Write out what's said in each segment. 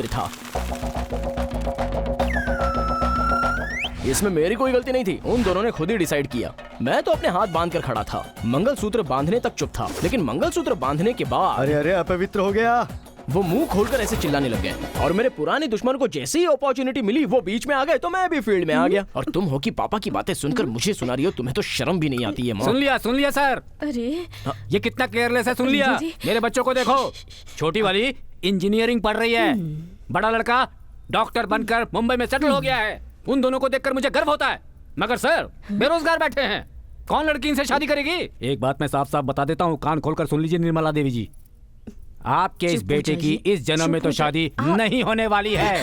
मंदिर था। इसमें मेरी कोई गलती नहीं थी, उन दोनों ने खुद ही डिसाइड किया। मैं तो अपने हाथ बांध कर खड़ा था, मंगलसूत्र बांधने तक चुप था, लेकिन मंगलसूत्र बांधने के बाद अरे अरे अपवित्र हो गया। वो मुंह खोलकर ऐसे चिल्लाने लग गए और मेरे पुराने दुश्मन को जैसे ही अपॉर्चुनिटी मिली वो बीच में आ गए, तो मैं भी फील्ड में आ गया। और तुम हो कि पापा की बातें सुनकर मुझे सुना रही हो, तुम्हें तो शर्म भी नहीं आती है माँ। सुन लिया सर। अरे ये कितना केयरलेस है, सुन लिया। मेरे बच्चों को देखो, छोटी वाली इंजीनियरिंग पढ़ रही है, बड़ा लड़का डॉक्टर बनकर मुंबई में सेटल हो गया है। उन दोनों को देखकर मुझे गर्व होता है, मगर सर बेरोजगार बैठे हैं, कौन लड़की इनसे शादी करेगी? एक बात मैं साफ साफ बता देता हूँ, कान खोलकर सुन लीजिए निर्मला देवी जी, आपके इस बेटे की इस जन्म में तो शादी नहीं होने वाली है।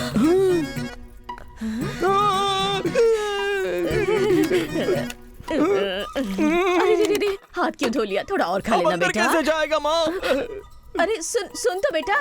अरे हाथ क्यों धो लिया? थोड़ा और खा लेना बेटा। कैसे जाएगा माँ? अरे सुन तो बेटा,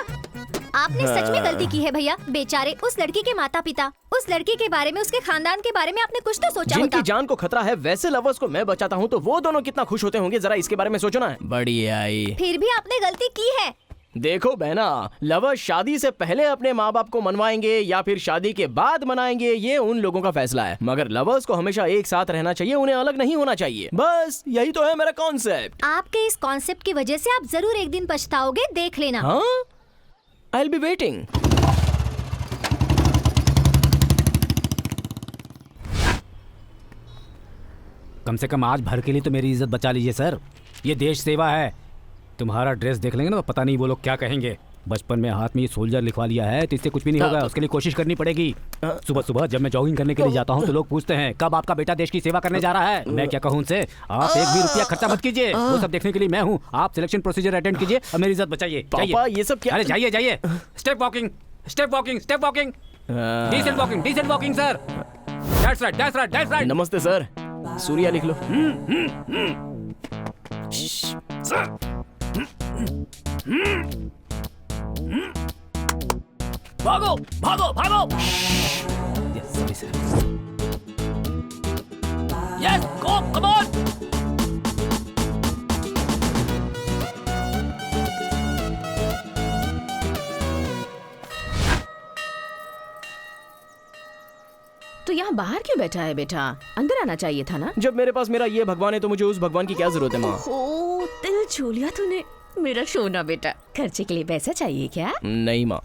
आपने सच में गलती की है भैया। बेचारे उस लड़की के माता पिता, उस लड़की के बारे में, उसके खानदान के बारे में आपने कुछ तो सोचा जिनकी होता। जान को खतरा है वैसे लवर्स को मैं बचाता हूँ तो वो दोनों कितना खुश होते होंगे, जरा इसके बारे में सोचो ना। बढ़िया आई। फिर भी आपने गलती की है। देखो बहना, लवर्स शादी से पहले अपने माँ बाप को मनवाएंगे या फिर शादी के बाद मनाएंगे, ये उन लोगों का फैसला है, मगर लवर्स को हमेशा एक साथ रहना चाहिए, उन्हें अलग नहीं होना चाहिए। बस यही तो है मेरा कॉन्सेप्ट। आपके इस कॉन्सेप्ट की वजह से आप जरूर एक दिन पछताओगे, देख लेना। हाँ, I'll be waiting। कम से कम आज भर के लिए तो मेरी इज्जत बचा लीजिए सर, ये देश सेवा है। तुम्हारा ड्रेस देख लेंगे ना, पता नहीं वो लोग क्या कहेंगे। बचपन में हाथ में ये सोल्जर लिखवा लिया है तो इससे कुछ भी नहीं होगा, उसके लिए कोशिश करनी पड़ेगी। सुबह सुबह जब मैं जॉगिंग करने के लिए जाता हूँ तो लोग पूछते हैं कब आपका बेटा देश की सेवा करने जा रहा है। मैं क्या कहूँ उनसे, आप एक भी रुपया खर्चा मत कीजिए, वो सब देखने के लिए मैं हूँ। आप सिलेक्शन प्रोसीजर अटेंड कीजिए और मेरी इज्जत बचाइए। पापा ये सब क्या? अरे जाइए जाइए, step walking step walking step walking, decent walking sir. That's right. नमस्ते सर, सूर्या लिख लो। भागो भागो भागो। Yes go, come on. तो यहाँ बाहर क्यों बैठा है बेटा? अंदर आना चाहिए था ना। जब मेरे पास मेरा ये भगवान है तो मुझे उस भगवान की क्या जरूरत है माँ? ओ, दिल छू लिया तूने मेरा सोना बेटा। खर्चे के लिए पैसा चाहिए क्या? नहीं माँ।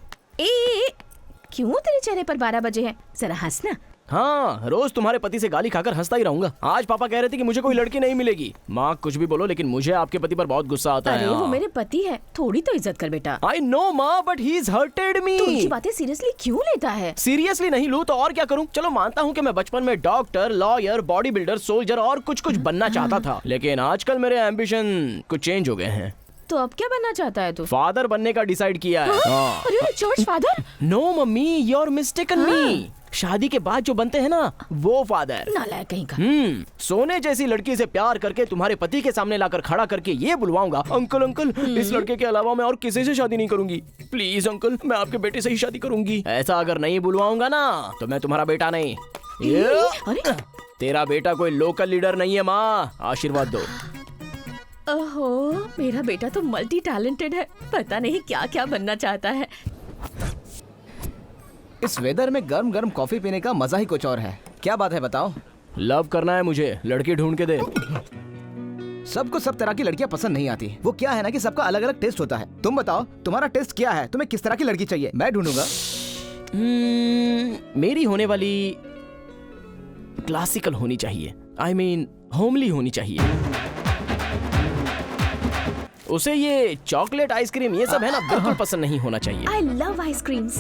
क्यों तेरे चेहरे पर 12 बजे हैं? जरा हंसना। हाँ, रोज तुम्हारे पति से गाली खाकर हंसता ही रहूंगा। आज पापा कह रहे थे कि मुझे कोई लड़की नहीं मिलेगी। माँ कुछ भी बोलो, लेकिन मुझे आपके पति पर बहुत गुस्सा आता है। अरे वो मेरे पति है, थोड़ी तो इज्जत कर बेटा। I know माँ, but he's hurted me। तू उनकी बातें सीरियसली क्यों लेता है? सीरियसली नहीं लूँ तो और क्या करूँ? चलो मानता हूँ कि मैं बचपन में doctor, lawyer, body builder, soldier और कुछ बनना चाहता था, लेकिन आजकल मेरे एम्बिशन कुछ चेंज हो गए हैं। तो अब क्या बनना चाहता है तू? फादर बनने का डिसाइड किया है। अरे church father? No mummy, you are mistaken me. शादी के बाद जो बनते हैं ना, वो फादर। नालायक कहीं का। सोने जैसी लड़की से प्यार करके तुम्हारे पति के सामने लाकर खड़ा करके ये बुलवाऊंगा, अंकल अंकल इस लड़के के अलावा मैं और किसी से शादी नहीं करूंगी। प्लीज अंकल, मैं आपके बेटे से ही शादी करूंगी। ऐसा अगर नहीं बुलवाऊंगा ना तो मैं तुम्हारा बेटा नहीं। अरे तेरा बेटा कोई लोकल लीडर नहीं है माँ, आशीर्वाद दो। ओहो, मेरा बेटा तो मल्टी टैलेंटेड है, पता नहीं क्या क्या बनना चाहता है। इस वेदर में गर्म गर्म कॉफी पीने का मजा ही कुछ और है। क्या बात है बताओ? लव करना है मुझे, लड़की ढूंढ के दे। सबको सब तरह की लड़कियां पसंद नहीं आती। वो क्या है ना कि सबका अलग अलग टेस्ट होता है। तुम बताओ तुम्हारा टेस्ट क्या है? तुम्हें किस तरह की लड़की चाहिए? मैं ढूंढूंगा। मेरी होने वाली क्लासिकल होनी चाहिए, I mean होमली होनी चाहिए। उसे ये चॉकलेट आइसक्रीम ये सब है ना बिल्कुल पसंद नहीं होना चाहिए। I love ice creams.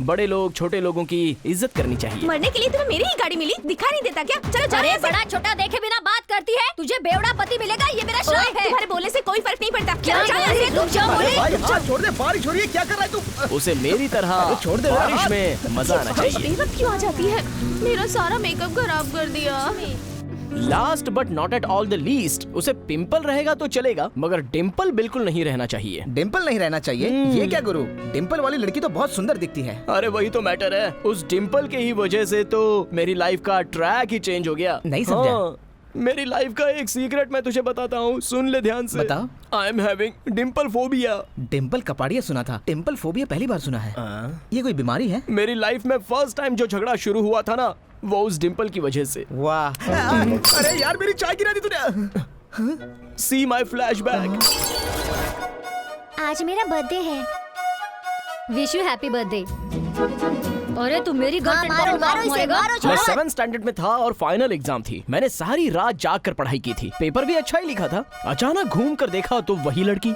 बड़े लोग छोटे लोगों की इज्जत करनी चाहिए। मरने के लिए तुम्हें मेरी ही गाड़ी मिली, दिखा नहीं देता क्या? चलो अरे बड़ा छोटा देखे बिना बात करती है, तुझे बेवड़ा पति मिलेगा, ये मेरा श्राप है। तुम्हारे बोलने से कोई फर्क नहीं पड़ता। क्या चलो, बोल रही है तुम? क्या बोल रही है? भाई छोड़ दे, बारिश हो रही है, क्या कर रहा है तू? उसे मेरी तरह छोड़ दे, बारिश में मजा आना चाहिए। बेवक्त क्यों आ जाती है? मेरा सारा मेकअप खराब कर दिया। Last but not at all the least, उसे पिंपल रहेगा तो चलेगा, मगर डिम्पल बिल्कुल नहीं रहना चाहिए। डिम्पल नहीं रहना चाहिए? ये क्या गुरु, डिम्पल वाली लड़की तो बहुत सुंदर दिखती है। अरे वही तो मैटर है, उस डिम्पल के ही वजह से तो मेरी लाइफ का ट्रैक ही चेंज हो गया। नहीं समझा। मेरी लाइफ का एक सीक्रेट मैं तुझे बताता हूँ, सुन ले ध्यान से। बताओ। I am having Dimple phobia. Dimple Kapadia सुना था, टेम्पल फोबिया पहली बार सुना है। ये कोई बीमारी है? मेरी लाइफ में फर्स्ट टाइम जो झगड़ा शुरू हुआ था ना, वो उस डिम्पल की वजह से। वाह। अरे यार मेरी चाय गिरा दी तूने। सी माई फ्लैशबैक। आज मेरा बर्थडे है। Wish you happy birthday. अरे तुम मेरी गर्लफ्रेंड मैं 7th स्टैंडर्ड में था और फाइनल एग्जाम थी। मैंने सारी रात जाग कर पढ़ाई की थी, पेपर भी अच्छा ही लिखा था। अचानक घूम कर देखा तो वही लड़की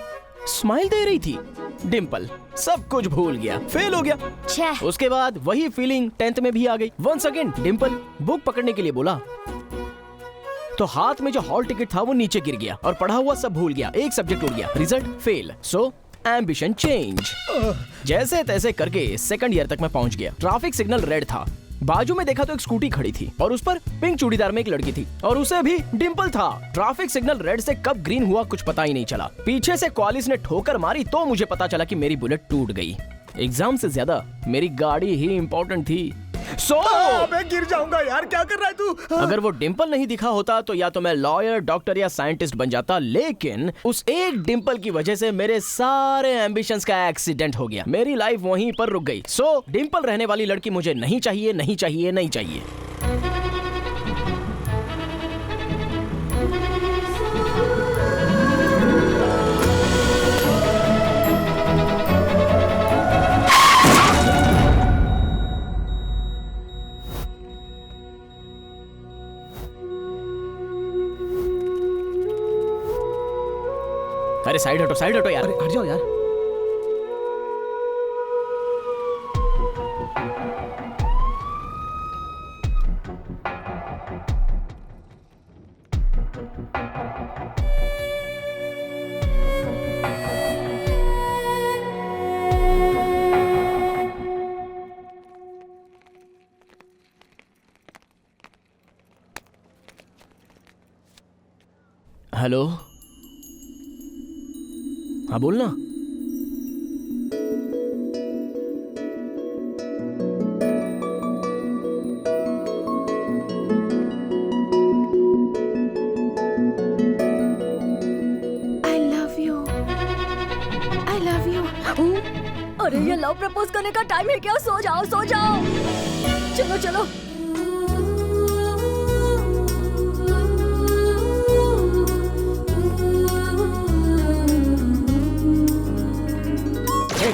स्माइल दे रही थी, डिम्पल। सब कुछ भूल गया, फेल हो गया। उसके बाद वही फीलिंग 10th में भी आ गई। वंस अगेन डिम्पल बुक पकड़ने के लिए बोला तो हाथ में जो हॉल टिकट था वो नीचे गिर गया और पढ़ा हुआ सब भूल गया। एक सब्जेक्ट उड़ गया, रिजल्ट फेल। सो एम्बिशन चेंज। जैसे तैसे करके 2nd ईयर तक मैं पहुंच गया। ट्रैफिक सिग्नल रेड था, बाजू में देखा तो एक स्कूटी खड़ी थी और उस पर पिंक चूड़ीदार में एक लड़की थी और उसे भी डिम्पल था। ट्रैफिक सिग्नल रेड से कब ग्रीन हुआ कुछ पता ही नहीं चला। पीछे से क्वालिस ने ठोकर मारी तो मुझे पता चला कि मेरी बुलेट टूट गई। एग्जाम से ज्यादा मेरी गाड़ी ही इम्पोर्टेंट थी। मैं गिर जाऊंगा यार, क्या कर रहा है तू? अगर वो डिम्पल नहीं दिखा होता तो या तो मैं लॉयर, डॉक्टर या साइंटिस्ट बन जाता, लेकिन उस एक डिम्पल की वजह से मेरे सारे एम्बिशंस का एक्सीडेंट हो गया। मेरी लाइफ वहीं पर रुक गई। सो डिम्पल रहने वाली लड़की मुझे नहीं चाहिए, नहीं चाहिए, नहीं चाहिए। अरे साइड हटो यार। अरे हट जाओ यार। हेलो, हाँ बोलना। I love you. अरे ये लव प्रपोज करने का टाइम है क्या? सो जाओ सो जाओ। चलो चलो।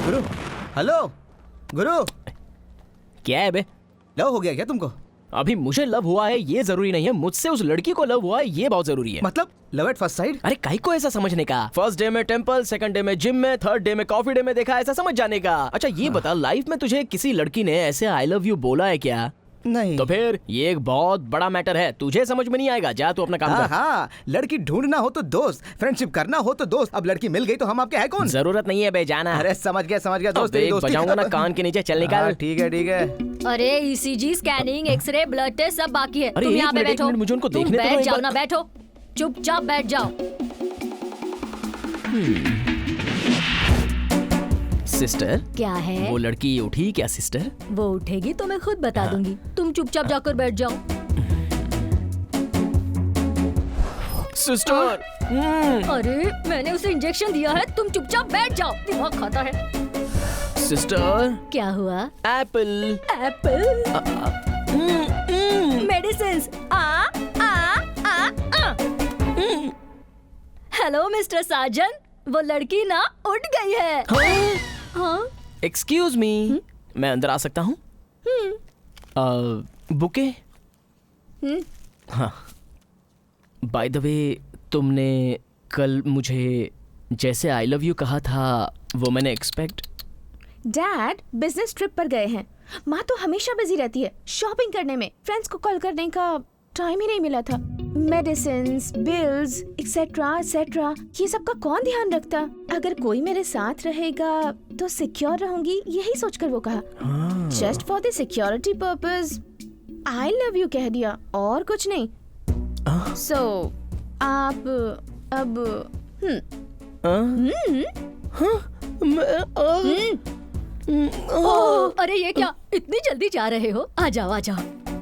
गुरु, हेलो गुरु। क्या है बे? लव हो गया क्या तुमको? अभी मुझे लव हुआ है ये जरूरी नहीं है, मुझसे उस लड़की को लव हुआ है ये बहुत जरूरी है। मतलब लव एट फर्स्ट साइड? अरे काहे को ऐसा समझने का? फर्स्ट डे में टेंपल, 2nd डे में जिम में, 3rd डे में कॉफी डे में देखा, ऐसा समझ जाने का। अच्छा ये बता, लाइफ में तुझे किसी लड़की ने ऐसे आई लव यू बोला है क्या? नहीं। तो फिर ये एक बहुत बड़ा मैटर है, तुझे समझ में नहीं आएगा। जा तू अपना काम कर। हाँ, लड़की ढूंढना हो तो दोस्त, फ्रेंडशिप करना हो तो दोस्त। अब लड़की मिल गई तो हम आपके हैं कौन? जरूरत नहीं है बे, जाना। अरे समझ गया दोस्त। देख बजाऊंगा ना कान के नीचे, चल निकाल। ठीक है। अरे ECG, scanning, X ray, blood test सब बाकी है। अरे तुम एक यहाँ पे मिनट, एक बैठो। मिनट, मुझे उनको तुम देखने तो दो बैठ एक जाओ बार। ना, बैठो चुपचाप बैठ जाओ। सिस्टर, क्या है? वो लड़की उठी क्या सिस्टर? वो उठेगी तो मैं खुद बता दूंगी। तुम चुपचाप जाकर बैठ जाओ। सिस्टर। अरे मैंने उसे इंजेक्शन दिया है, तुम चुपचाप बैठ जाओ। दिमाग खाता है। सिस्टर। क्या हुआ? Apple. Apple? Medicine. Hello mister Sajan, वो लड़की ना उठ गई है। हाँ? एक्सक्यूज मी, मैं अंदर आ सकता हूँ? बुके? हाँ। बाय द वे, तुमने कल मुझे जैसे आई लव यू कहा था वो मैंने एक्सपेक्ट। डैड बिजनेस ट्रिप पर गए हैं। माँ तो हमेशा बिजी रहती है शॉपिंग करने में। फ्रेंड्स को कॉल करने का टाइम ही नहीं मिला था। मेडिसिन्स, बिल्स, एक्सेट्रा ये सब का कौन ध्यान रखता? अगर कोई मेरे साथ रहेगा तो सिक्योर रहूंगी, यही सोचकर वो कहा। Just for the security purpose I love you कह दिया, और कुछ नहीं। सो आप अब अरे ये क्या, इतनी जल्दी जा रहे हो? आ जाओ आ जाओ।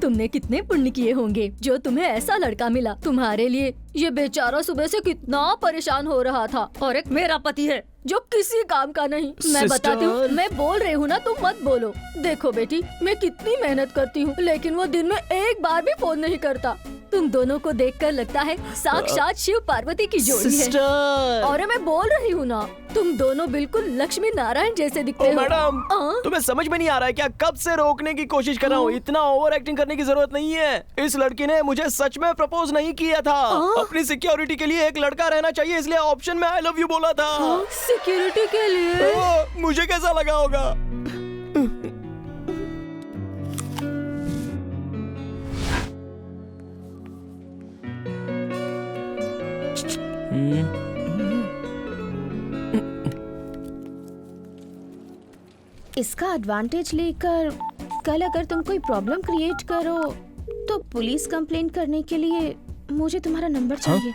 तुमने कितने पुण्य किए होंगे जो तुम्हें ऐसा लड़का मिला। तुम्हारे लिए ये बेचारा सुबह से कितना परेशान हो रहा था, और एक मेरा पति है जो किसी काम का नहीं। मैं बताती हूँ, मैं बोल रही हूँ ना, तुम मत बोलो। देखो बेटी, मैं कितनी मेहनत करती हूँ, लेकिन वो दिन में एक बार भी फोन नहीं करता। तुम दोनों को देखकर लगता है साक्षात शिव पार्वती की जोड़ी है। सिस्टर, और मैं बोल रही हूँ ना, तुम दोनों बिल्कुल लक्ष्मी नारायण जैसे दिखते ओ हो। मैडम, हाँ? तुम्हें समझ में नहीं आ रहा है क्या? कब से रोकने की कोशिश कर रहा हूँ। इतना ओवर एक्टिंग करने की जरूरत नहीं है। इस लड़की ने मुझे सच में प्रपोज नहीं किया था। अपनी सिक्योरिटी के लिए एक लड़का रहना चाहिए, इसलिए ऑप्शन में आई लव यू बोला था। सिक्योरिटी के लिए? मुझे कैसा लगा होगा? इसका एडवांटेज लेकर कल अगर तुम कोई प्रॉब्लम क्रिएट करो तो पुलिस कंप्लेंट करने के लिए मुझे तुम्हारा नंबर चाहिए।